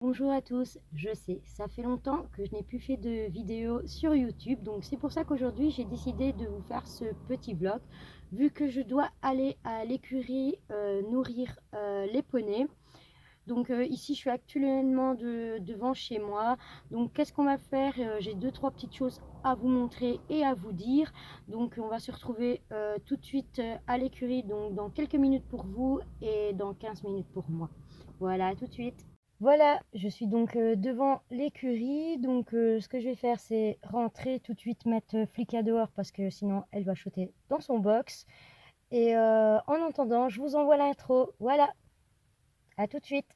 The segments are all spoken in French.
Bonjour à tous, je sais, ça fait longtemps que je n'ai plus fait de vidéos sur YouTube, donc c'est pour ça qu'aujourd'hui j'ai décidé de vous faire ce petit vlog, vu que je dois aller à l'écurie nourrir les poneys. Donc ici je suis actuellement devant chez moi, donc qu'est-ce qu'on va faire? J'ai deux trois petites choses à vous montrer et à vous dire, donc on va se retrouver tout de suite à l'écurie, donc dans quelques minutes pour vous et dans 15 minutes pour moi. Voilà, à tout de suite. Voilà, je suis donc devant l'écurie. Donc ce que je vais faire, c'est rentrer tout de suite, mettre Flicka dehors parce que sinon elle va sauter dans son box. Et en attendant, je vous envoie l'intro. Voilà, à tout de suite.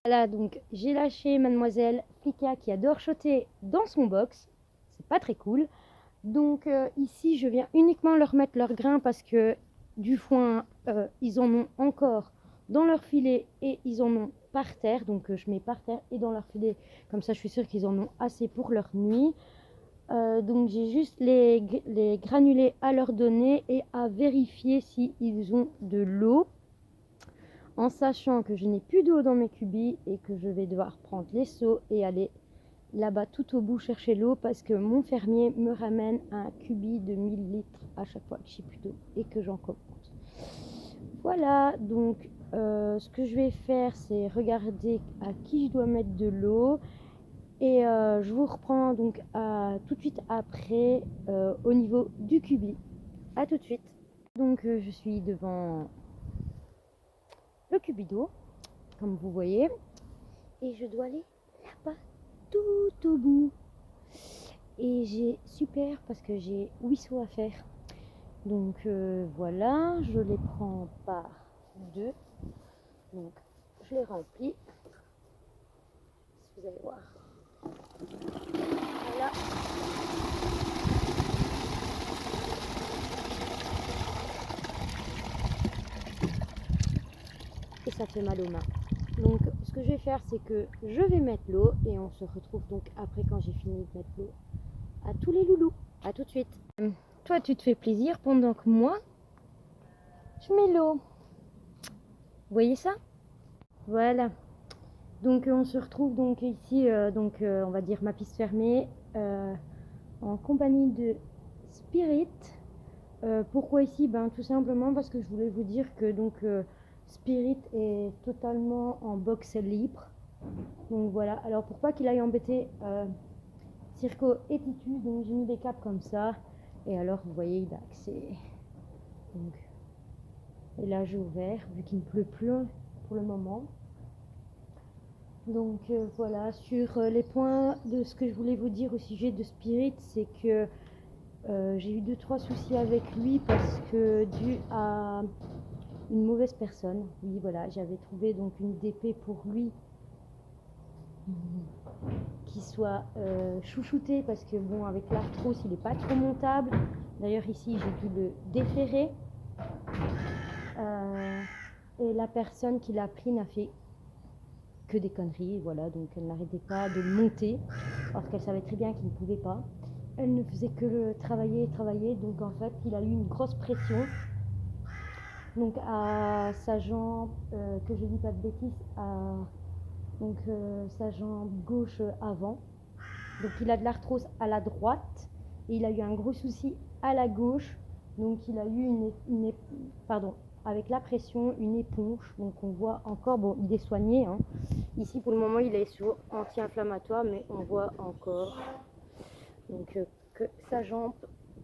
Voilà, donc j'ai lâché mademoiselle Flicka qui adore sauter dans son box. C'est pas très cool. Donc ici, je viens uniquement leur mettre leur grain parce que du foin, ils en ont encore dans leur filet et ils en ont par terre. Donc je mets par terre et dans leur filet. Comme ça, je suis sûre qu'ils en ont assez pour leur nuit. Donc j'ai juste les granulés à leur donner et à vérifier s'ils ont de l'eau. En sachant que je n'ai plus d'eau dans mes cubis et que je vais devoir prendre les seaux et aller là-bas tout au bout chercher l'eau parce que mon fermier me ramène un cubi de 1000 litres à chaque fois que j'ai plus d'eau et que j'en commande. Voilà, donc ce que je vais faire, c'est regarder à qui je dois mettre de l'eau et je vous reprends donc tout de suite après au niveau du cubi. À tout de suite. Donc je suis devant le cubi d'eau, comme vous voyez, et je dois aller là-bas tout au bout. Et j'ai super parce que j'ai 8 seaux à faire. Donc voilà, je les prends par deux. Donc je les remplis. Vous allez voir. Voilà. Et ça fait mal aux mains. Donc ce que je vais faire, c'est que je vais mettre l'eau et on se retrouve donc après quand j'ai fini de mettre l'eau à tous les loulous. À tout de suite. Toi, tu te fais plaisir pendant que moi, je mets l'eau. Vous voyez ça? Voilà. Donc on se retrouve donc ici, on va dire ma piste fermée, en compagnie de Spirit. Pourquoi ici? Ben tout simplement parce que je voulais vous dire que donc Spirit est totalement en box libre. Donc voilà, alors pour pas qu'il aille embêter Circo et Titus, donc j'ai mis des câbles comme ça. Et alors vous voyez il a accès. Donc, et là j'ai ouvert, vu qu'il ne pleut plus pour le moment. Donc voilà, sur les points de ce que je voulais vous dire au sujet de Spirit, c'est que j'ai eu 2-3 soucis avec lui parce que dû à une mauvaise personne. Oui, voilà, j'avais trouvé donc une DP pour lui qui soit chouchouté parce que bon, avec l'arthrose, il n'est pas trop montable. D'ailleurs ici, j'ai dû le déferrer. Et la personne qui l'a pris n'a fait que des conneries, voilà, donc elle n'arrêtait pas de le monter, alors qu'elle savait très bien qu'il ne pouvait pas. Elle ne faisait que le travailler, donc en fait, il a eu une grosse pression, donc à sa jambe, que je dis pas de bêtises, à donc sa jambe gauche avant. Donc il a de l'arthrose à la droite, et il a eu un gros souci à la gauche, Donc il a eu pardon, avec la pression, une éponge. Donc on voit encore, bon, il est soigné, hein. Ici pour le moment il est sur anti-inflammatoire, mais on voit encore donc, que sa jambe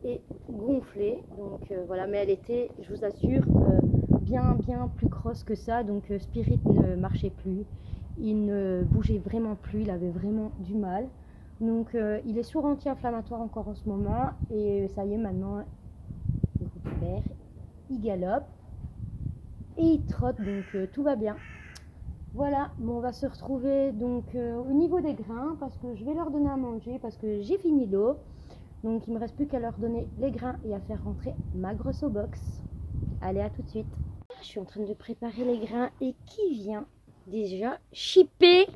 est gonflée. Donc voilà, mais elle était, je vous assure, bien plus grosse que ça. Donc Spirit ne marchait plus, il ne bougeait vraiment plus, il avait vraiment du mal. Donc il est sur anti-inflammatoire encore en ce moment, et ça y est, maintenant il récupère, il galope et il trotte, donc tout va bien. Voilà, bon, on va se retrouver donc au niveau des grains, parce que je vais leur donner à manger, parce que j'ai fini l'eau. Donc il me reste plus qu'à leur donner les grains et à faire rentrer ma grosse au box. Allez, à tout de suite. Je suis en train de préparer les grains, et qui vient déjà chipper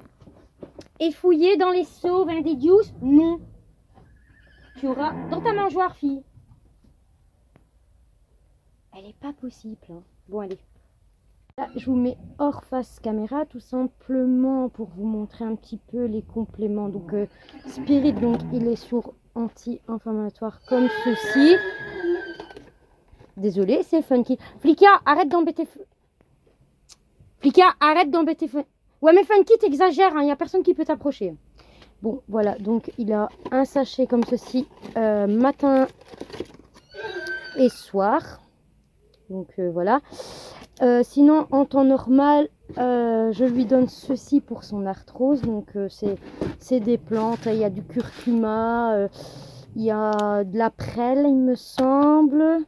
et fouiller dans les seaux Vindidius? Non. Tu auras dans ta mangeoire, fille. Elle est pas possible, hein. Bon, allez. Là, je vous mets hors face caméra, tout simplement pour vous montrer un petit peu les compléments. Donc Spirit, donc il est sur anti-inflammatoire comme ceci. Désolée, c'est Funky. Flika, arrête d'embêter. Flika, arrête d'embêter. Ouais, mais Funky, t'exagères, hein, y a personne qui peut t'approcher. Bon, voilà, donc il a un sachet comme ceci, matin et soir. Donc voilà. Sinon, en temps normal, je lui donne ceci pour son arthrose. Donc c'est des plantes. Il y a du curcuma, il y a de la prêle, il me semble.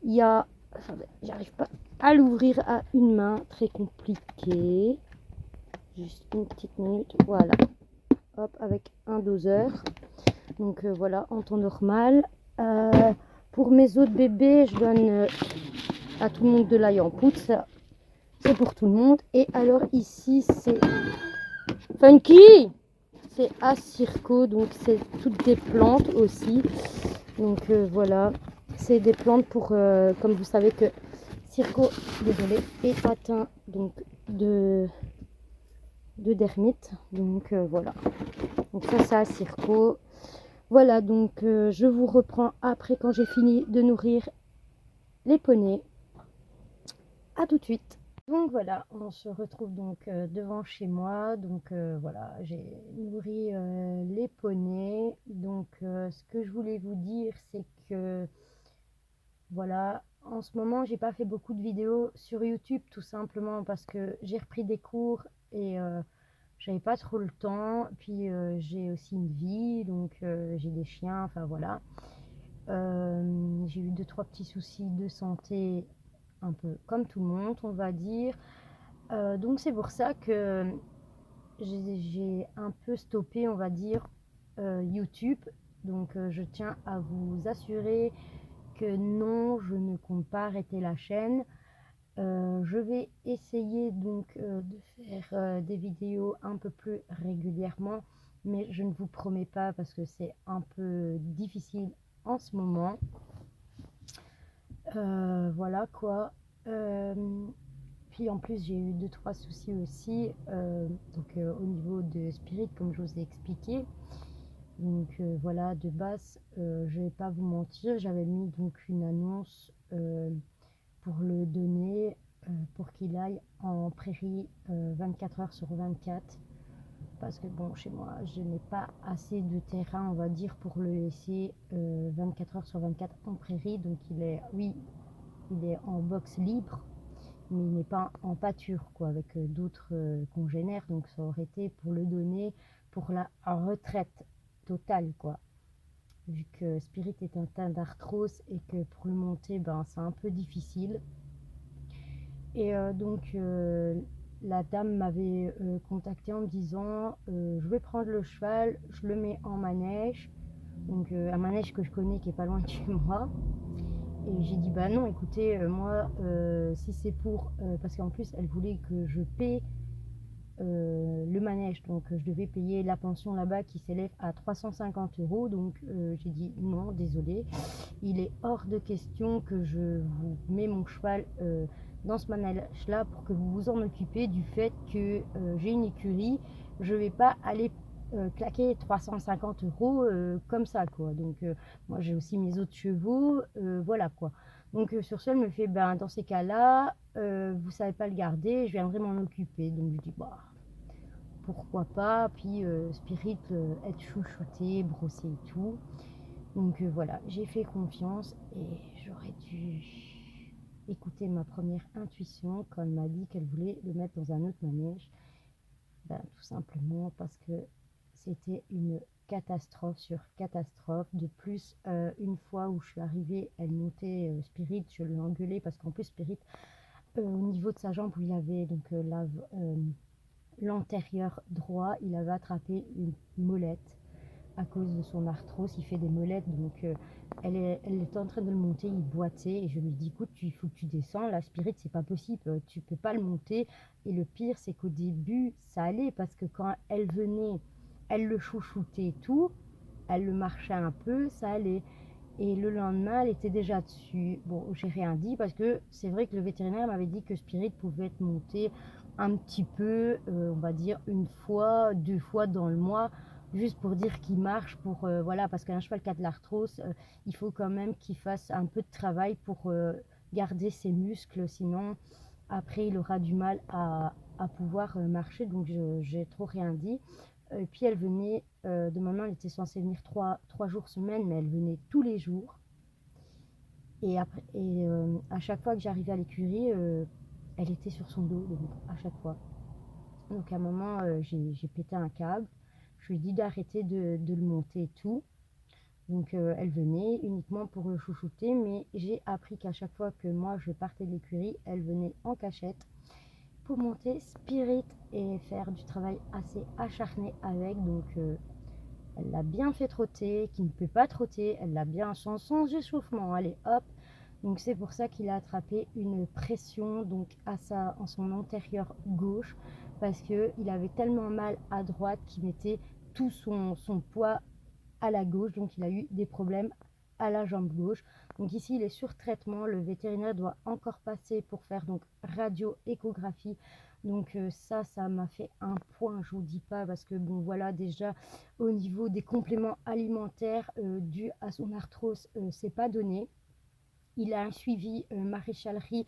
Il y a... Attendez, j'arrive pas à l'ouvrir à une main, très compliqué. Juste une petite minute, voilà. Hop, avec un doseur. Donc voilà, en temps normal. Pour mes autres bébés, je donne à tout le monde de l'ail en poudre. Ça, c'est pour tout le monde. Et alors ici, c'est Funky, c'est Acirco. Donc c'est toutes des plantes aussi. Donc voilà, c'est des plantes pour, comme vous savez que Circo, désolé, est atteint donc de dermite. Donc voilà, donc ça c'est Acirco. Voilà, donc je vous reprends après quand j'ai fini de nourrir les poneys. À tout de suite. Donc voilà, on se retrouve donc devant chez moi. Donc voilà, j'ai nourri les poneys. Donc ce que je voulais vous dire, c'est que voilà, en ce moment, j'ai pas fait beaucoup de vidéos sur YouTube, tout simplement parce que j'ai repris des cours, et j'avais pas trop le temps. Puis j'ai aussi une vie, donc j'ai des chiens, enfin voilà. J'ai eu 2-3 petits soucis de santé, un peu comme tout le monde, on va dire. Donc c'est pour ça que j'ai un peu stoppé, on va dire, YouTube. Donc je tiens à vous assurer que non, je ne compte pas arrêter la chaîne. Je vais essayer donc de faire des vidéos un peu plus régulièrement, mais je ne vous promets pas parce que c'est un peu difficile en ce moment. Voilà quoi. Puis en plus j'ai eu 2-3 soucis aussi, donc au niveau de Spirit, comme je vous ai expliqué. Donc voilà, de base, je vais pas vous mentir, j'avais mis donc une annonce pour le donner, pour qu'il aille en prairie 24 heures sur 24. Parce que bon, chez moi, je n'ai pas assez de terrain, on va dire, pour le laisser 24 heures sur 24 en prairie. Donc il est, oui, il est en box libre, mais il n'est pas en pâture, quoi, avec d'autres congénères. Donc ça aurait été pour le donner pour la retraite totale, quoi. Vu que Spirit est atteint d'arthrose et que pour le monter, ben, c'est un peu difficile. Et donc la dame m'avait contacté en me disant je vais prendre le cheval, je le mets en manège. Donc un manège que je connais qui est pas loin de chez moi. Et j'ai dit bah non, écoutez, moi si c'est pour parce qu'en plus elle voulait que je paie le manège, donc je devais payer la pension là-bas qui s'élève à 350 €. Donc j'ai dit non, désolé, il est hors de question que je vous mets mon cheval dans ce manège là pour que vous vous en occupez, du fait que j'ai une écurie. Je vais pas aller claquer 350 € comme ça, quoi. Donc moi j'ai aussi mes autres chevaux, voilà, quoi. Donc sur ce, elle me fait: «Ben, dans ces cas-là, vous savez pas le garder, je viendrai m'en occuper». Donc je dis: «Bah, pourquoi pas?» Puis Spirit, être chouchouté, brossé et tout. Donc voilà, j'ai fait confiance et j'aurais dû écouter ma première intuition quand elle m'a dit qu'elle voulait le mettre dans un autre manège. Ben, tout simplement parce que c'était une catastrophe sur catastrophe. De plus, une fois où je suis arrivée, elle montait Spirit, je l'ai engueulée parce qu'en plus Spirit, au niveau de sa jambe où il avait donc l'antérieur droit, il avait attrapé une molette à cause de son arthrose. Il fait des molettes, donc elle était en train de le monter, il boitait et je lui dis: «Écoute, il faut que tu descends, la Spirit, c'est pas possible, tu peux pas le monter». Et le pire, c'est qu'au début, ça allait parce que quand elle venait, elle le chouchoutait et tout, elle le marchait un peu, ça allait. Et le lendemain, elle était déjà dessus. Bon, j'ai rien dit parce que c'est vrai que le vétérinaire m'avait dit que Spirit pouvait être monté un petit peu, on va dire une fois, 2 fois dans le mois, juste pour dire qu'il marche, pour voilà, parce qu'un cheval qui a de l'arthrose, il faut quand même qu'il fasse un peu de travail pour garder ses muscles, sinon après il aura du mal à pouvoir marcher. Donc j'ai trop rien dit. Et puis elle venait, de maman, elle était censée venir 3 jours semaine, mais elle venait tous les jours. Et, après, à chaque fois que j'arrivais à l'écurie, elle était sur son dos, donc à chaque fois. Donc à un moment, j'ai pété un câble. Je lui ai dit d'arrêter de le monter et tout. Donc elle venait uniquement pour le chouchouter, mais j'ai appris qu'à chaque fois que moi je partais de l'écurie, elle venait en cachette pour monter Spirit et faire du travail assez acharné avec. Donc elle l'a bien fait trotter, qui ne peut pas trotter, elle l'a bien sans échauffement, allez hop. Donc c'est pour ça qu'il a attrapé une pression donc en son antérieur gauche, parce qu'il avait tellement mal à droite qu'il mettait tout son poids à la gauche, donc il a eu des problèmes à la jambe gauche. Donc ici il est sur traitement, le vétérinaire doit encore passer pour faire donc radio-échographie. Donc ça m'a fait un point, je vous dis pas, parce que bon voilà, déjà au niveau des compléments alimentaires dus à son arthrose, c'est pas donné. Il a un suivi maréchalerie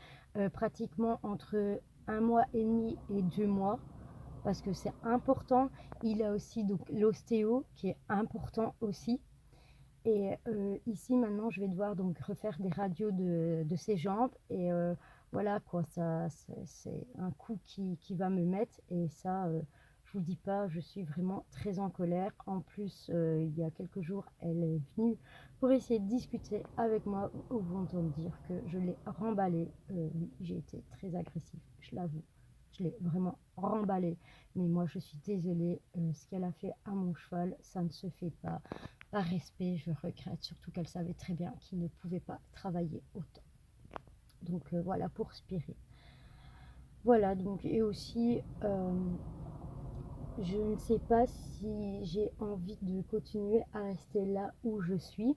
pratiquement entre 1 mois et demi et 2 mois, parce que c'est important. Il a aussi donc l'ostéo qui est important aussi. Et ici maintenant je vais devoir donc refaire des radios de ses jambes. Et voilà quoi, ça c'est un coup qui va me mettre. Et ça, je vous dis pas, je suis vraiment très en colère. En plus, il y a quelques jours, elle est venue pour essayer de discuter avec moi. Au vont me dire que je l'ai remballée. Oui, j'ai été très agressive, je l'avoue. Je l'ai vraiment remballée. Mais moi, je suis désolée. Ce qu'elle a fait à mon cheval, ça ne se fait pas. Par respect, je regrette, surtout qu'elle savait très bien qu'il ne pouvait pas travailler autant. Donc voilà pour Spirit. Voilà, donc et aussi, je ne sais pas si j'ai envie de continuer à rester là où je suis,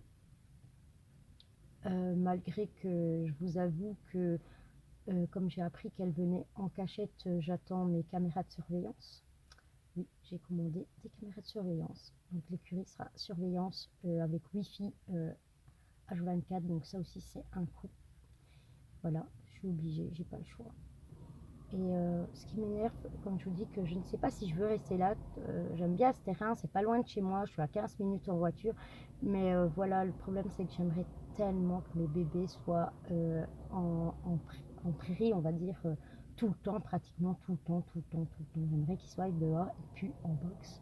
malgré que je vous avoue que comme j'ai appris qu'elle venait en cachette, j'attends mes caméras de surveillance. Oui, j'ai commandé des caméras de surveillance. Donc l'écurie sera surveillance avec Wi-Fi H24, donc ça aussi c'est un coût. Voilà, je suis obligée, j'ai pas le choix. Et ce qui m'énerve, comme je vous dis, que je ne sais pas si je veux rester là. J'aime bien ce terrain, c'est pas loin de chez moi, je suis à 15 minutes en voiture. Mais voilà, le problème c'est que j'aimerais tellement que mes bébés soient en prairie, on va dire, tout le temps, pratiquement tout le temps, tout le temps, tout le temps. J'aimerais qu'ils soient dehors et puis en box.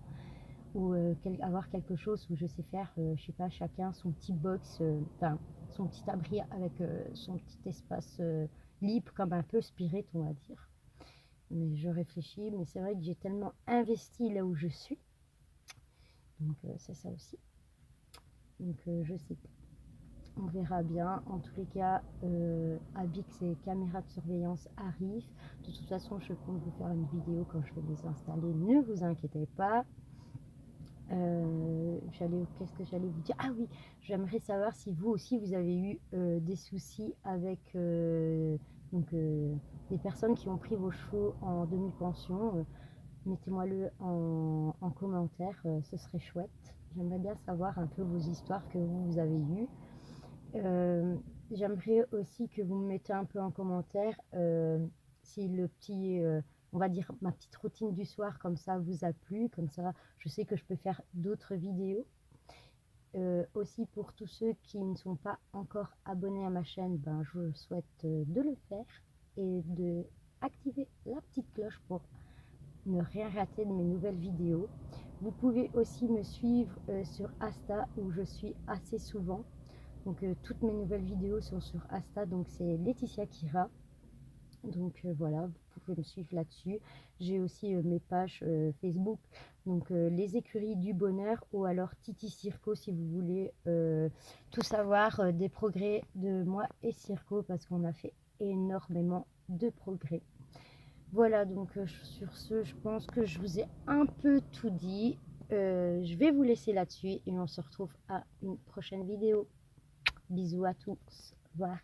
Ou avoir quelque chose où je sais faire, je sais pas, chacun son petit box, enfin son petit abri avec son petit espace libre, comme un peu Spirit, on va dire. Mais je réfléchis, mais c'est vrai que j'ai tellement investi là où je suis, donc c'est ça aussi. Donc je sais pas, on verra bien. En tous les cas, Abix et caméras de surveillance arrivent. De toute façon, je compte vous faire une vidéo quand je vais les installer, ne vous inquiétez pas. Qu'est-ce que j'allais vous dire? Ah oui, j'aimerais savoir si vous aussi vous avez eu des soucis avec des personnes qui ont pris vos chevaux en demi-pension. mettez-moi-le en commentaire, ce serait chouette. J'aimerais bien savoir un peu vos histoires que vous avez eues. J'aimerais aussi que vous me mettez un peu en commentaire si le petit, on va dire ma petite routine du soir comme ça vous a plu, comme ça je sais que je peux faire d'autres vidéos. Aussi pour tous ceux qui ne sont pas encore abonnés à ma chaîne, ben, je souhaite de le faire et de activer la petite cloche pour ne rien rater de mes nouvelles vidéos. Vous pouvez aussi me suivre sur Insta où je suis assez souvent. Donc toutes mes nouvelles vidéos sont sur Insta, donc c'est Laetitia Kira. Donc voilà, vous pouvez me suivre là-dessus. J'ai aussi mes pages Facebook, donc les écuries du bonheur ou alors Titi Circo si vous voulez tout savoir des progrès de moi et Circo parce qu'on a fait énormément de progrès. Voilà, donc sur ce, je pense que je vous ai un peu tout dit. Je vais vous laisser là-dessus et on se retrouve à une prochaine vidéo. Bisous à tous. Au revoir.